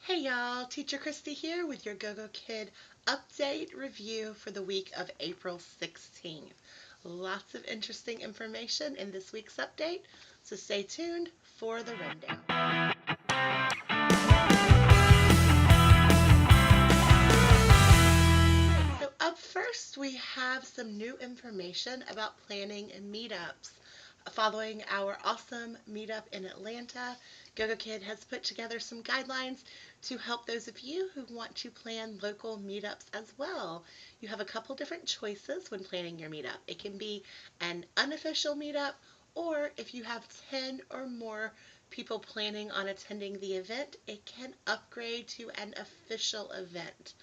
Hey y'all, Teacher Christy here with your Gogokid update review for the week of April 16th. Lots of interesting information in this week's update, so stay tuned for the rundown. So up first, we have some new information about planning meetups. Following our awesome meetup in Atlanta, Gogokid has put together some guidelines to help those of you who want to plan local meetups as well. You have a couple different choices when planning your meetup. It can be an unofficial meetup, or if you have 10 or more people planning on attending the event, it can upgrade to an official event.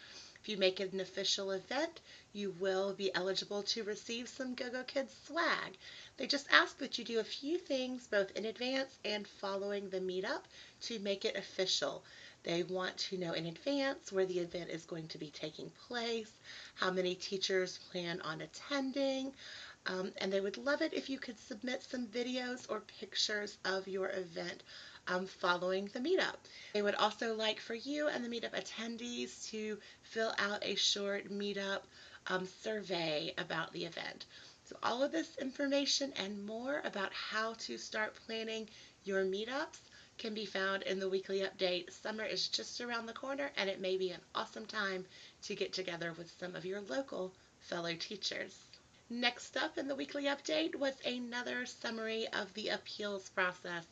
If you make it an official event, you will be eligible to receive some Gogokid swag. They just ask that you do a few things both in advance and following the meetup to make it official. They want to know in advance where the event is going to be taking place, how many teachers plan on attending, and they would love it if you could submit some videos or pictures of your event following the meetup. They would also like for you and the meetup attendees to fill out a short meetup survey about the event. So all of this information and more about how to start planning your meetups can be found in the weekly update. Summer is just around the corner, and it may be an awesome time to get together with some of your local fellow teachers. Next up in the weekly update was another summary of the appeals process.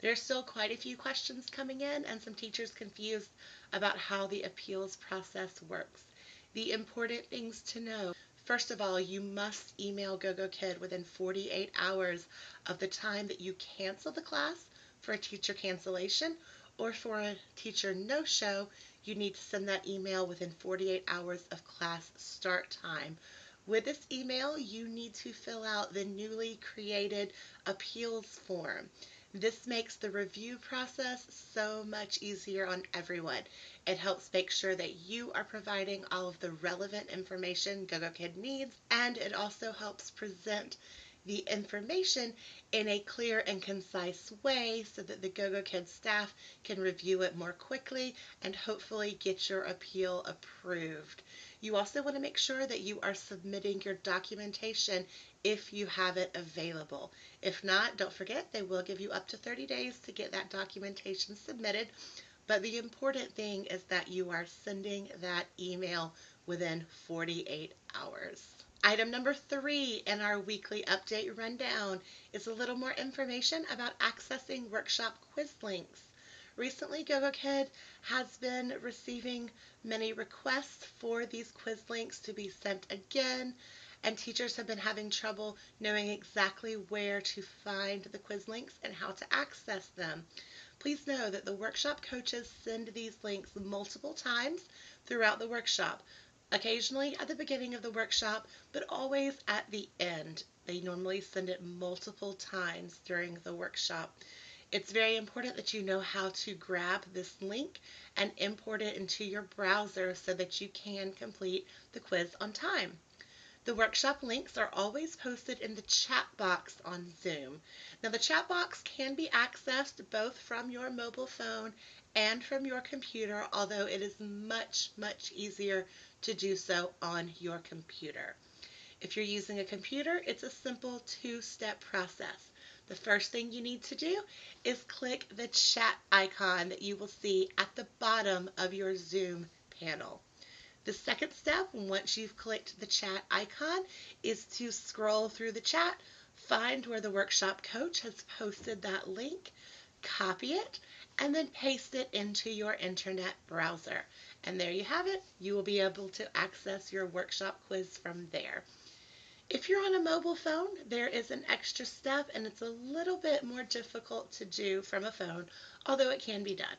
There's still quite a few questions coming in and some teachers confused about how the appeals process works. The important things to know: first of all, you must email Gogokid within 48 hours of the time that you cancel the class for a teacher cancellation, or for a teacher no-show, you need to send that email within 48 hours of class start time. With this email, you need to fill out the newly created appeals form. This makes the review process so much easier on everyone. It helps make sure that you are providing all of the relevant information Gogokid needs, and it also helps present the information in a clear and concise way so that the Gogokid staff can review it more quickly and hopefully get your appeal approved. You also want to make sure that you are submitting your documentation if you have it available. If not, don't forget they will give you up to 30 days to get that documentation submitted. But the important thing is that you are sending that email within 48 hours. Item number 3 in our weekly update rundown is a little more information about accessing workshop quiz links. Recently, Gogokid has been receiving many requests for these quiz links to be sent again, and teachers have been having trouble knowing exactly where to find the quiz links and how to access them. Please know that the workshop coaches send these links multiple times throughout the workshop. Occasionally at the beginning of the workshop, but always at the end. They normally send it multiple times during the workshop. It's very important that you know how to grab this link and import it into your browser so that you can complete the quiz on time. The workshop links are always posted in the chat box on Zoom. Now, the chat box can be accessed both from your mobile phone and from your computer, although it is much, much easier to do so on your computer. If you're using a computer, it's a simple 2-step process. The first thing you need to do is click the chat icon that you will see at the bottom of your Zoom panel. The second step, once you've clicked the chat icon, is to scroll through the chat, find where the workshop coach has posted that link, copy it, and then paste it into your internet browser. And there you have it. You will be able to access your workshop quiz from there. If you're on a mobile phone, there is an extra step, and it's a little bit more difficult to do from a phone, although it can be done.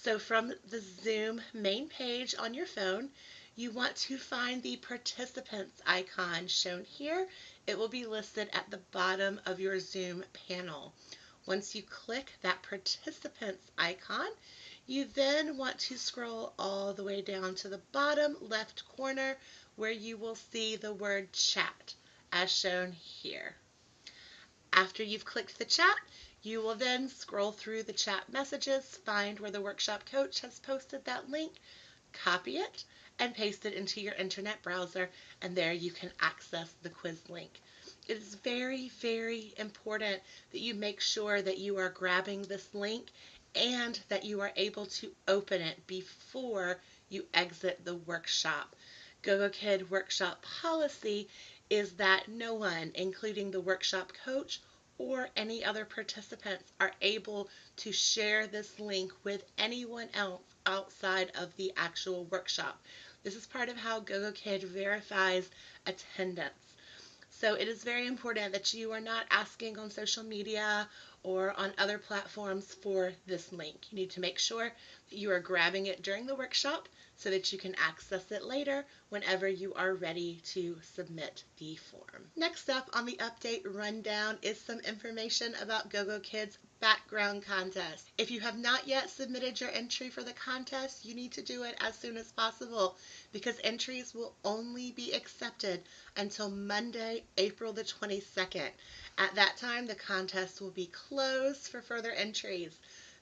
So from the Zoom main page on your phone, you want to find the participants icon shown here. It will be listed at the bottom of your Zoom panel. Once you click that participants icon, you then want to scroll all the way down to the bottom left corner where you will see the word chat as shown here. After you've clicked the chat, You will then scroll through the chat messages, find where the workshop coach has posted that link, copy it, and paste it into your internet browser, and there you can access the quiz link. It is very, very important that you make sure that you are grabbing this link and that you are able to open it before you exit the workshop. Gogokid workshop policy is that no one, including the workshop coach or any other participants, are able to share this link with anyone else outside of the actual workshop. This is part of how Gogokid verifies attendance. So it is very important that you are not asking on social media or on other platforms for this link. You need to make sure that you are grabbing it during the workshop so that you can access it later whenever you are ready to submit the form. Next up on the update rundown is some information about Gogokid's background contest. If you have not yet submitted your entry for the contest, you need to do it as soon as possible because entries will only be accepted until Monday, April the 22nd. At that time, the contest will be closed for further entries.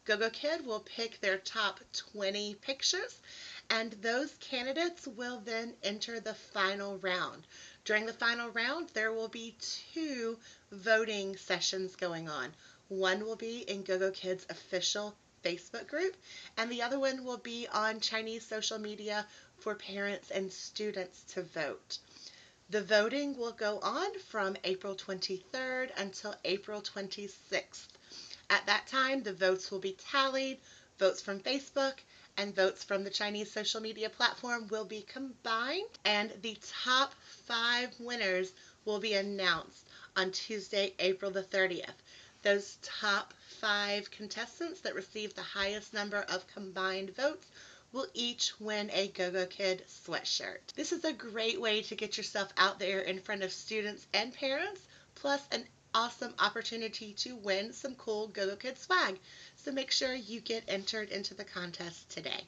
Gogokid will pick their top 20 pictures, and those candidates will then enter the final round. During the final round, there will be 2 voting sessions going on. One will be in Gogokid's official Facebook group, and the other one will be on Chinese social media for parents and students to vote. The voting will go on from April 23rd until April 26th. At that time, the votes will be tallied. Votes from Facebook and votes from the Chinese social media platform will be combined, and the top 5 winners will be announced on Tuesday, April the 30th. Those top 5 contestants that receive the highest number of combined votes will each win a Gogokid sweatshirt. This is a great way to get yourself out there in front of students and parents, plus an awesome opportunity to win some cool Gogokid swag. So make sure you get entered into the contest today.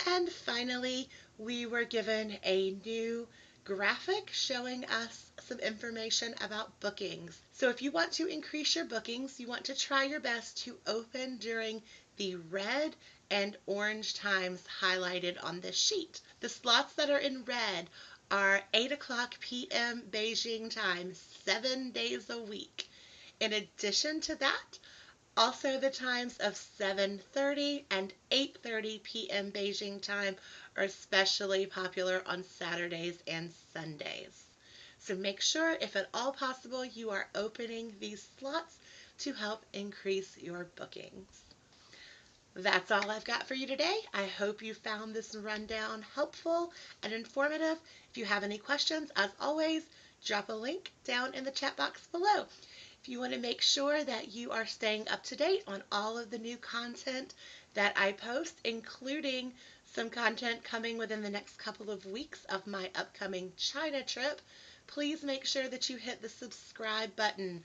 And finally, we were given a new graphic showing us some information about bookings. So if you want to increase your bookings, you want to try your best to open during the red and orange times highlighted on this sheet. The slots that are in red are 8 o'clock p.m. Beijing time, 7 days a week. In addition to that, also the times of 7:30 and 8:30 p.m. Beijing time are especially popular on Saturdays and Sundays. So make sure, if at all possible, you are opening these slots to help increase your bookings. That's all I've got for you today. I hope you found this rundown helpful and informative. If you have any questions, as always, drop a link down in the chat box below. If you want to make sure that you are staying up to date on all of the new content that I post, including some content coming within the next couple of weeks of my upcoming China trip, please make sure that you hit the subscribe button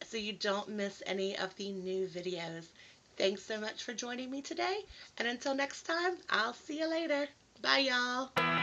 so you don't miss any of the new videos. Thanks so much for joining me today, and until next time, I'll see you later. Bye, y'all.